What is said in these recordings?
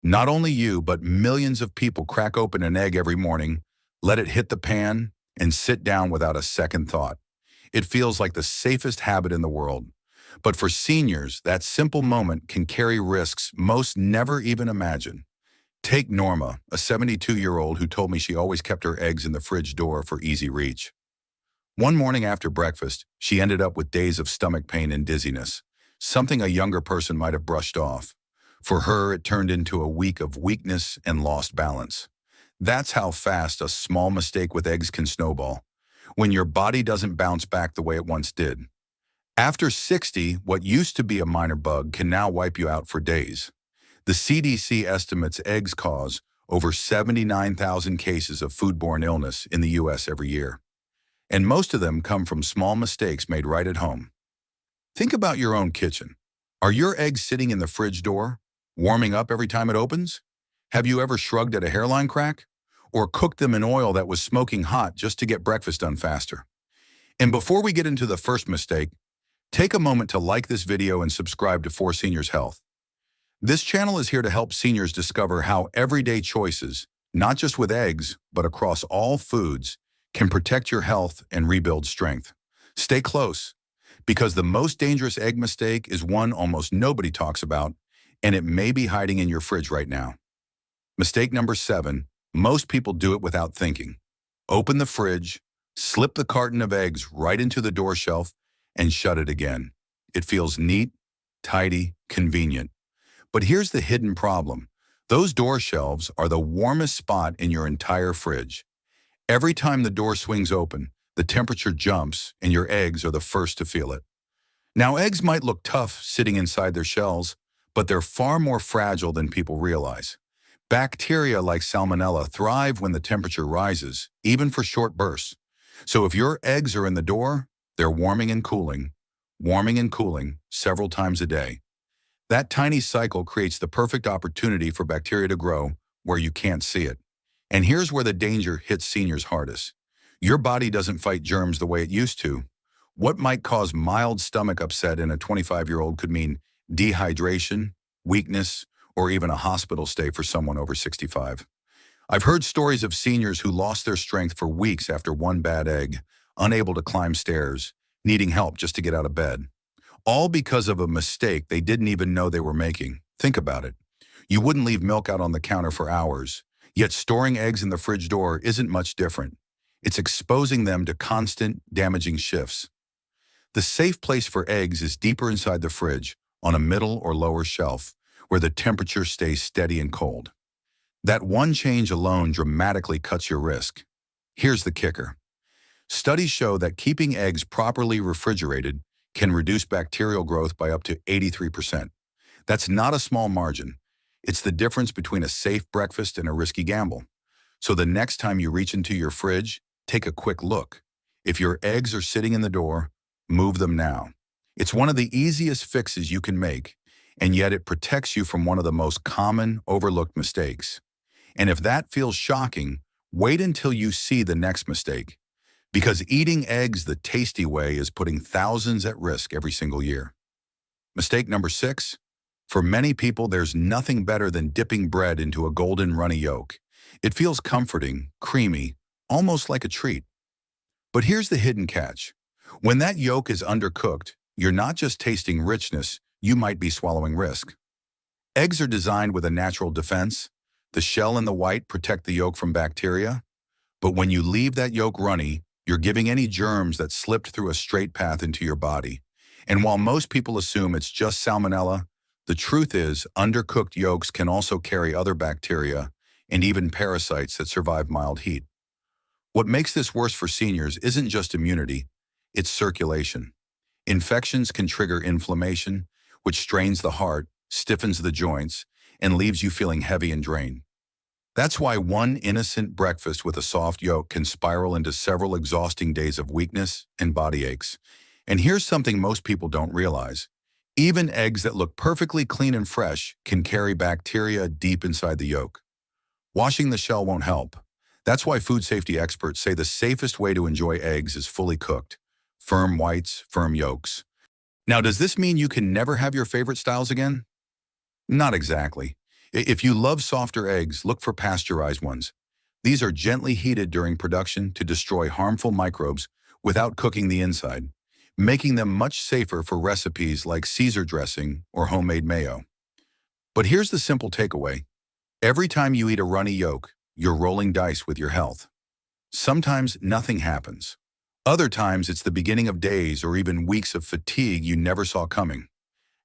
Not only you, but millions of people crack open an egg every morning, let it hit the pan, and sit down without a second thought. It feels like the safest habit in the world. But for seniors, that simple moment can carry risks most never even imagine. Take Norma, a 72-year-old who told me she always kept her eggs in the fridge door for easy reach. One morning after breakfast, she ended up with days of stomach pain and dizziness, something a younger person might have brushed off. For her, it turned into a week of weakness and lost balance. That's how fast a small mistake with eggs can snowball, when your body doesn't bounce back the way it once did. After 60, what used to be a minor bug can now wipe you out for days. The CDC estimates eggs cause over 79,000 cases of foodborne illness in the U.S. every year. And most of them come from small mistakes made right at home. Think about your own kitchen. Are your eggs sitting in the fridge door, warming up every time it opens? Have you ever shrugged at a hairline crack? Or cooked them in oil that was smoking hot just to get breakfast done faster? And before we get into the first mistake, take a moment to like this video and subscribe to For Seniors Health. This channel is here to help seniors discover how everyday choices, not just with eggs, but across all foods, can protect your health and rebuild strength. Stay close, because the most dangerous egg mistake is one almost nobody talks about, and it may be hiding in your fridge right now. Mistake number 7, most people do it without thinking. Open the fridge, slip the carton of eggs right into the door shelf, and shut it again. It feels neat, tidy, convenient. But here's the hidden problem. Those door shelves are the warmest spot in your entire fridge. Every time the door swings open, the temperature jumps and your eggs are the first to feel it. Now, eggs might look tough sitting inside their shells, but they're far more fragile than people realize. Bacteria like salmonella thrive when the temperature rises, even for short bursts. So if your eggs are in the door, they're warming and cooling several times a day. That tiny cycle creates the perfect opportunity for bacteria to grow where you can't see it. And here's where the danger hits seniors hardest. Your body doesn't fight germs the way it used to. What might cause mild stomach upset in a 25-year-old could mean dehydration, weakness, or even a hospital stay for someone over 65. I've heard stories of seniors who lost their strength for weeks after one bad egg, unable to climb stairs, needing help just to get out of bed. All because of a mistake they didn't even know they were making. Think about it. You wouldn't leave milk out on the counter for hours, yet storing eggs in the fridge door isn't much different. It's exposing them to constant, damaging shifts. The safe place for eggs is deeper inside the fridge, on a middle or lower shelf, where the temperature stays steady and cold. That one change alone dramatically cuts your risk. Here's the kicker. Studies show that keeping eggs properly refrigerated can reduce bacterial growth by up to 83%. That's not a small margin. It's the difference between a safe breakfast and a risky gamble. So the next time you reach into your fridge, take a quick look. If your eggs are sitting in the door, move them now. It's one of the easiest fixes you can make, and yet it protects you from one of the most common, overlooked mistakes. And if that feels shocking, wait until you see the next mistake. Because eating eggs the tasty way is putting thousands at risk every single year. Mistake number 6. For many people, there's nothing better than dipping bread into a golden runny yolk. It feels comforting, creamy, almost like a treat. But here's the hidden catch. When that yolk is undercooked, you're not just tasting richness, you might be swallowing risk. Eggs are designed with a natural defense. The shell and the white protect the yolk from bacteria. But when you leave that yolk runny, you're giving any germs that slipped through a straight path into your body. And while most people assume it's just salmonella, the truth is undercooked yolks can also carry other bacteria and even parasites that survive mild heat. What makes this worse for seniors isn't just immunity, it's circulation. Infections can trigger inflammation, which strains the heart, stiffens the joints, and leaves you feeling heavy and drained. That's why one innocent breakfast with a soft yolk can spiral into several exhausting days of weakness and body aches. And here's something most people don't realize. Even eggs that look perfectly clean and fresh can carry bacteria deep inside the yolk. Washing the shell won't help. That's why food safety experts say the safest way to enjoy eggs is fully cooked. Firm whites, firm yolks. Now, does this mean you can never have your favorite styles again? Not exactly. If you love softer eggs, look for pasteurized ones. These are gently heated during production to destroy harmful microbes without cooking the inside, making them much safer for recipes like Caesar dressing or homemade mayo. But here's the simple takeaway. Every time you eat a runny yolk, you're rolling dice with your health. Sometimes nothing happens. Other times it's the beginning of days or even weeks of fatigue you never saw coming.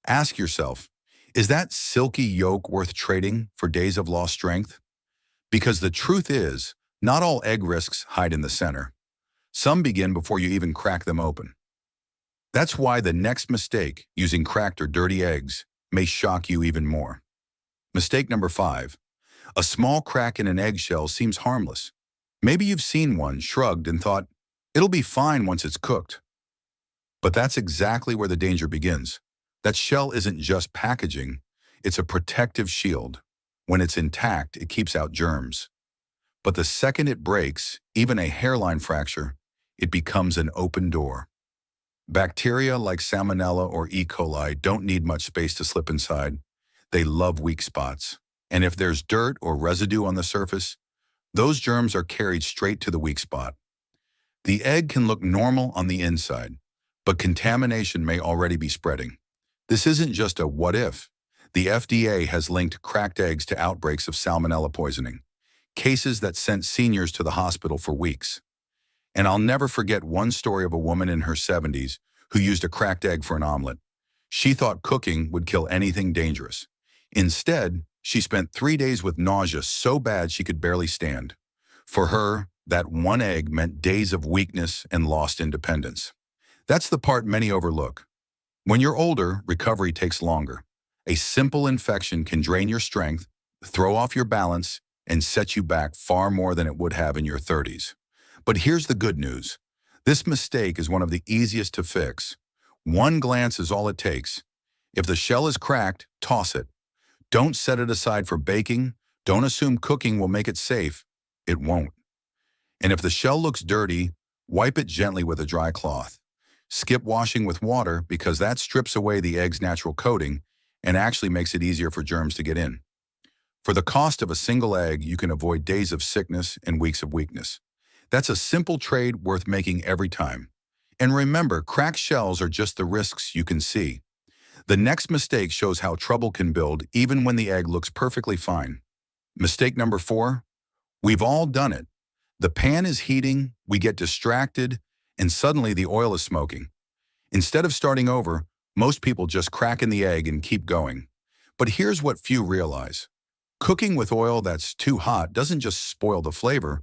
Ask yourself, is that silky yolk worth trading for days of lost strength? Because the truth is, not all egg risks hide in the center. Some begin before you even crack them open. That's why the next mistake, using cracked or dirty eggs, may shock you even more. Mistake number 5. A small crack in an eggshell seems harmless. Maybe you've seen one, shrugged, and thought, it'll be fine once it's cooked. But that's exactly where the danger begins. That shell isn't just packaging, it's a protective shield. When it's intact, it keeps out germs. But the second it breaks, even a hairline fracture, it becomes an open door. Bacteria like Salmonella or E. coli don't need much space to slip inside. They love weak spots. And if there's dirt or residue on the surface, those germs are carried straight to the weak spot. The egg can look normal on the inside, but contamination may already be spreading. This isn't just a what if. The FDA has linked cracked eggs to outbreaks of salmonella poisoning, cases that sent seniors to the hospital for weeks. And I'll never forget one story of a woman in her 70s who used a cracked egg for an omelet. She thought cooking would kill anything dangerous. Instead, she spent 3 days with nausea so bad she could barely stand. For her, that one egg meant days of weakness and lost independence. That's the part many overlook. When you're older, recovery takes longer. A simple infection can drain your strength, throw off your balance, and set you back far more than it would have in your 30s. But here's the good news. This mistake is one of the easiest to fix. One glance is all it takes. If the shell is cracked, toss it. Don't set it aside for baking. Don't assume cooking will make it safe. It won't. And if the shell looks dirty, wipe it gently with a dry cloth. Skip washing with water because that strips away the egg's natural coating and actually makes it easier for germs to get in. For the cost of a single egg, you can avoid days of sickness and weeks of weakness. That's a simple trade worth making every time. And remember, cracked shells are just the risks you can see. The next mistake shows how trouble can build even when the egg looks perfectly fine. Mistake number 4, we've all done it. The pan is heating, we get distracted, and suddenly the oil is smoking. Instead of starting over, most people just crack in the egg and keep going. But here's what few realize. Cooking with oil that's too hot doesn't just spoil the flavor,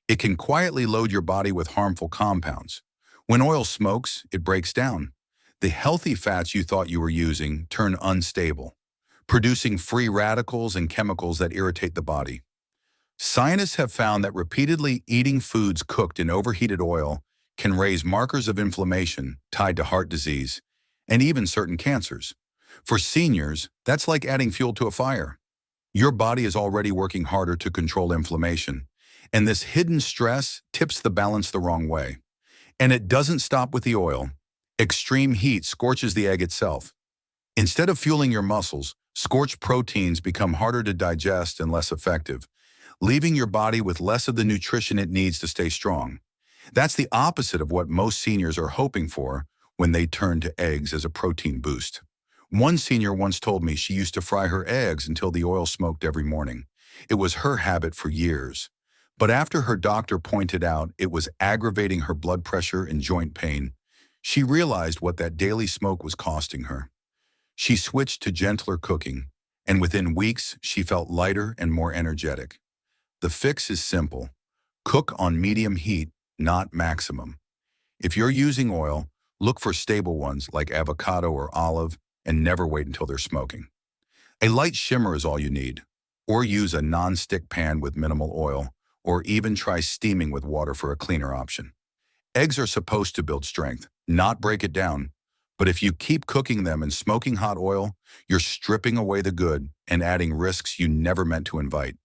it can quietly load your body with harmful compounds. When oil smokes, it breaks down. The healthy fats you thought you were using turn unstable, producing free radicals and chemicals that irritate the body. Scientists have found that repeatedly eating foods cooked in overheated oil can raise markers of inflammation tied to heart disease and even certain cancers. For seniors, that's like adding fuel to a fire. Your body is already working harder to control inflammation, and this hidden stress tips the balance the wrong way. And it doesn't stop with the oil. Extreme heat scorches the egg itself. Instead of fueling your muscles, scorched proteins become harder to digest and less effective, leaving your body with less of the nutrition it needs to stay strong. That's the opposite of what most seniors are hoping for when they turn to eggs as a protein boost. One senior once told me she used to fry her eggs until the oil smoked every morning. It was her habit for years. But after her doctor pointed out it was aggravating her blood pressure and joint pain, she realized what that daily smoke was costing her. She switched to gentler cooking, and within weeks, she felt lighter and more energetic. The fix is simple. Cook on medium heat, not maximum. If you're using oil, look for stable ones like avocado or olive, and never wait until they're smoking. A light shimmer is all you need, or use a non-stick pan with minimal oil, or even try steaming with water for a cleaner option. Eggs are supposed to build strength, not break it down. But if you keep cooking them in smoking hot oil, you're stripping away the good and adding risks you never meant to invite.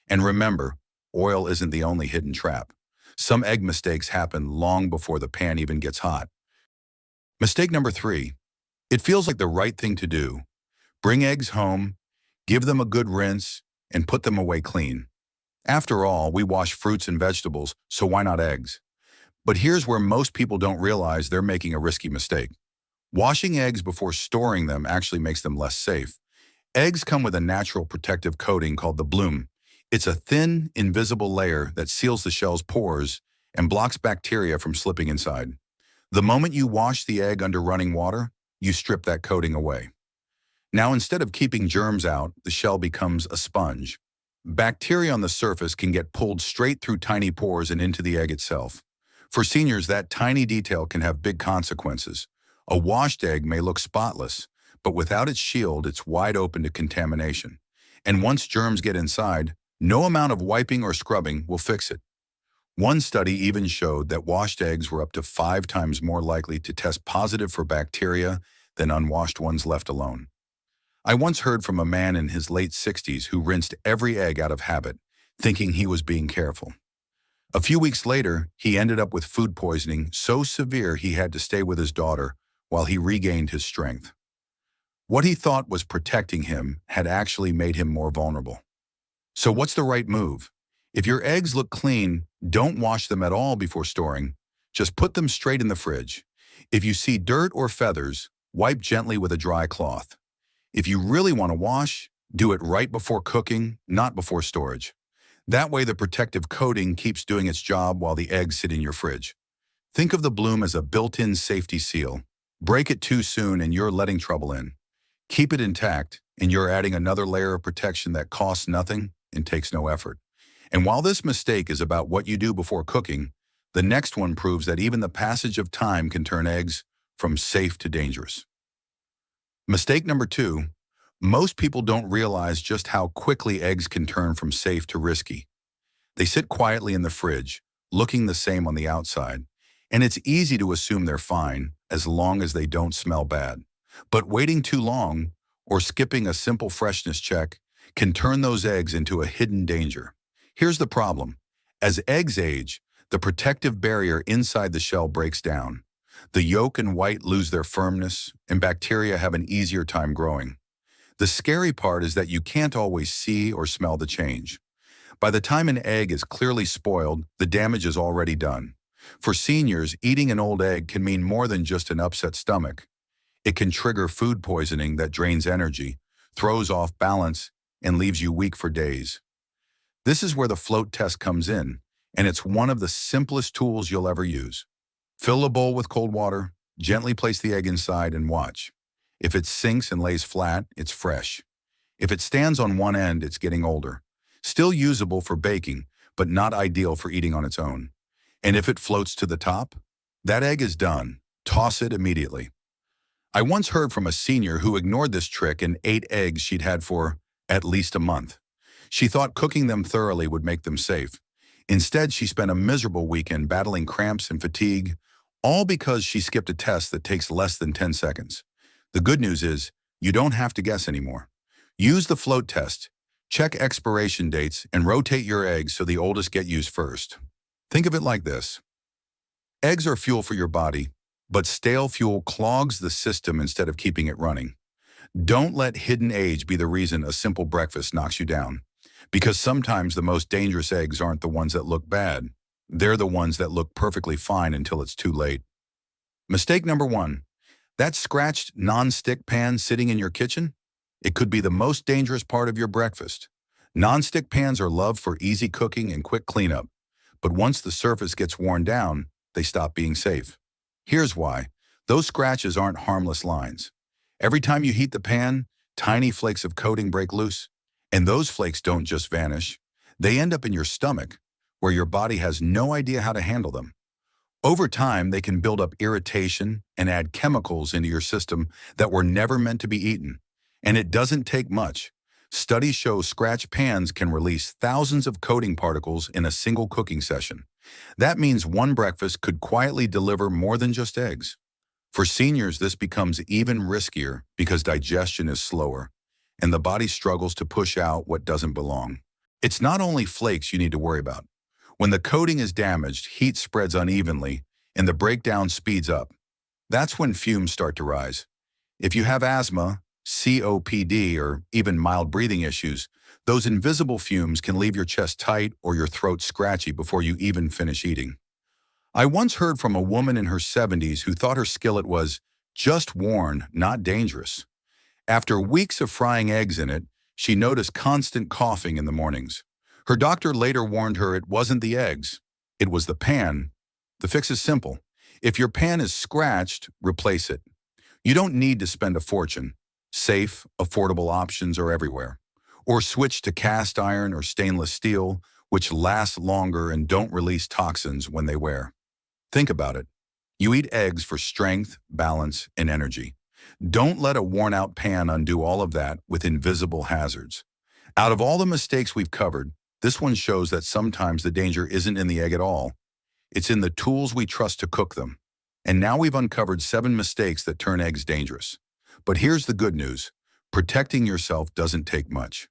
And remember, oil isn't the only hidden trap. Some egg mistakes happen long before the pan even gets hot. Mistake number 3. It feels like the right thing to do. Bring eggs home, Give them a good rinse and put them away clean. After all, we wash fruits and vegetables, so why not eggs? But here's where most people don't realize they're making a risky mistake. Washing eggs before storing them actually makes them less safe. Eggs come with a natural protective coating called the bloom. It's a thin, invisible layer that seals the shell's pores and blocks bacteria from slipping inside. The moment you wash the egg under running water, you strip that coating away. Now, instead of keeping germs out, the shell becomes a sponge. Bacteria on the surface can get pulled straight through tiny pores and into the egg itself. For seniors, that tiny detail can have big consequences. A washed egg may look spotless, but without its shield, it's wide open to contamination. And once germs get inside, no amount of wiping or scrubbing will fix it. One study even showed that washed eggs were up to 5 times more likely to test positive for bacteria than unwashed ones left alone. I once heard from a man in his late 60s who rinsed every egg out of habit, thinking he was being careful. A few weeks later, he ended up with food poisoning so severe he had to stay with his daughter while he regained his strength. What he thought was protecting him had actually made him more vulnerable. So what's the right move? If your eggs look clean, don't wash them at all before storing. Just put them straight in the fridge. If you see dirt or feathers, wipe gently with a dry cloth. If you really want to wash, do it right before cooking, not before storage. That way the protective coating keeps doing its job while the eggs sit in your fridge. Think of the bloom as a built-in safety seal. Break it too soon and you're letting trouble in. Keep it intact and you're adding another layer of protection that costs nothing and takes no effort. And while this mistake is about what you do before cooking, the next one proves that even the passage of time can turn eggs from safe to dangerous. Mistake number 2, most people don't realize just how quickly eggs can turn from safe to risky. They sit quietly in the fridge, looking the same on the outside, and it's easy to assume they're fine as long as they don't smell bad. But waiting too long, or skipping a simple freshness check, can turn those eggs into a hidden danger. Here's the problem. As eggs age, the protective barrier inside the shell breaks down. The yolk and white lose their firmness, and bacteria have an easier time growing. The scary part is that you can't always see or smell the change. By the time an egg is clearly spoiled, the damage is already done. For seniors, eating an old egg can mean more than just an upset stomach. It can trigger food poisoning that drains energy, throws off balance, and leaves you weak for days. This is where the float test comes in, and it's one of the simplest tools you'll ever use. Fill a bowl with cold water, gently place the egg inside and watch. If it sinks and lays flat, it's fresh. If it stands on one end, it's getting older. Still usable for baking, but not ideal for eating on its own. And if it floats to the top, that egg is done. Toss it immediately. I once heard from a senior who ignored this trick and ate eggs she'd had for at least a month. She thought cooking them thoroughly would make them safe. Instead, she spent a miserable weekend battling cramps and fatigue, all because she skipped a test that takes less than 10 seconds. The good news is, you don't have to guess anymore. Use the float test, check expiration dates, and rotate your eggs so the oldest get used first. Think of it like this. Eggs are fuel for your body, but stale fuel clogs the system instead of keeping it running. Don't let hidden age be the reason a simple breakfast knocks you down. Because sometimes the most dangerous eggs aren't the ones that look bad. They're the ones that look perfectly fine until it's too late. Mistake number 1. That scratched non-stick pan sitting in your kitchen? It could be the most dangerous part of your breakfast. Non-stick pans are loved for easy cooking and quick cleanup. But once the surface gets worn down, they stop being safe. Here's why. Those scratches aren't harmless lines. Every time you heat the pan, tiny flakes of coating break loose. And those flakes don't just vanish. They end up in your stomach, where your body has no idea how to handle them. Over time, they can build up irritation and add chemicals into your system that were never meant to be eaten. And it doesn't take much. Studies show scratched pans can release thousands of coating particles in a single cooking session. That means one breakfast could quietly deliver more than just eggs. For seniors, this becomes even riskier because digestion is slower, and the body struggles to push out what doesn't belong. It's not only flakes you need to worry about. When the coating is damaged, heat spreads unevenly, and the breakdown speeds up. That's when fumes start to rise. If you have asthma, COPD, or even mild breathing issues, those invisible fumes can leave your chest tight or your throat scratchy before you even finish eating. I once heard from a woman in her 70s who thought her skillet was just worn, not dangerous. After weeks of frying eggs in it, she noticed constant coughing in the mornings. Her doctor later warned her it wasn't the eggs, it was the pan. The fix is simple. If your pan is scratched, replace it. You don't need to spend a fortune. Safe, affordable options are everywhere. Or switch to cast iron or stainless steel, which last longer and don't release toxins when they wear. Think about it. You eat eggs for strength, balance, and energy. Don't let a worn-out pan undo all of that with invisible hazards. Out of all the mistakes we've covered, this one shows that sometimes the danger isn't in the egg at all. It's in the tools we trust to cook them. And now we've uncovered 7 mistakes that turn eggs dangerous. But here's the good news. Protecting yourself doesn't take much.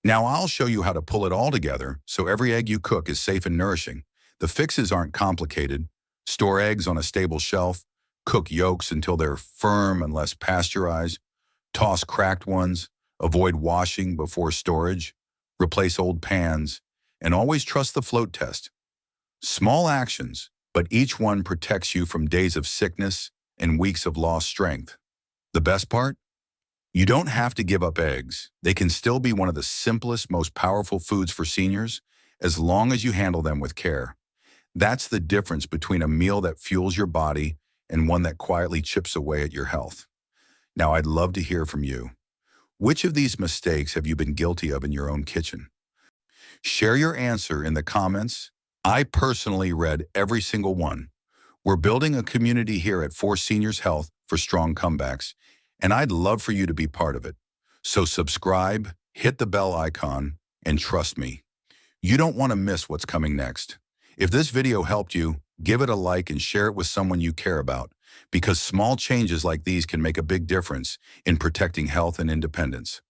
Now I'll show you how to pull it all together so every egg you cook is safe and nourishing. The fixes aren't complicated. Store eggs on a stable shelf. Cook yolks until they're firm and less pasteurized. Toss cracked ones. Avoid washing before storage. Replace old pans. And always trust the float test. Small actions, but each one protects you from days of sickness and weeks of lost strength. The best part? You don't have to give up eggs. They can still be one of the simplest, most powerful foods for seniors, as long as you handle them with care. That's the difference between a meal that fuels your body and one that quietly chips away at your health. Now, I'd love to hear from you. Which of these mistakes have you been guilty of in your own kitchen? Share your answer in the comments. I personally read every single one. We're building a community here at For Seniors Health for strong comebacks, and I'd love for you to be part of it. So subscribe, hit the bell icon, and trust me, you don't want to miss what's coming next. If this video helped you, give it a like and share it with someone you care about, because small changes like these can make a big difference in protecting health and independence.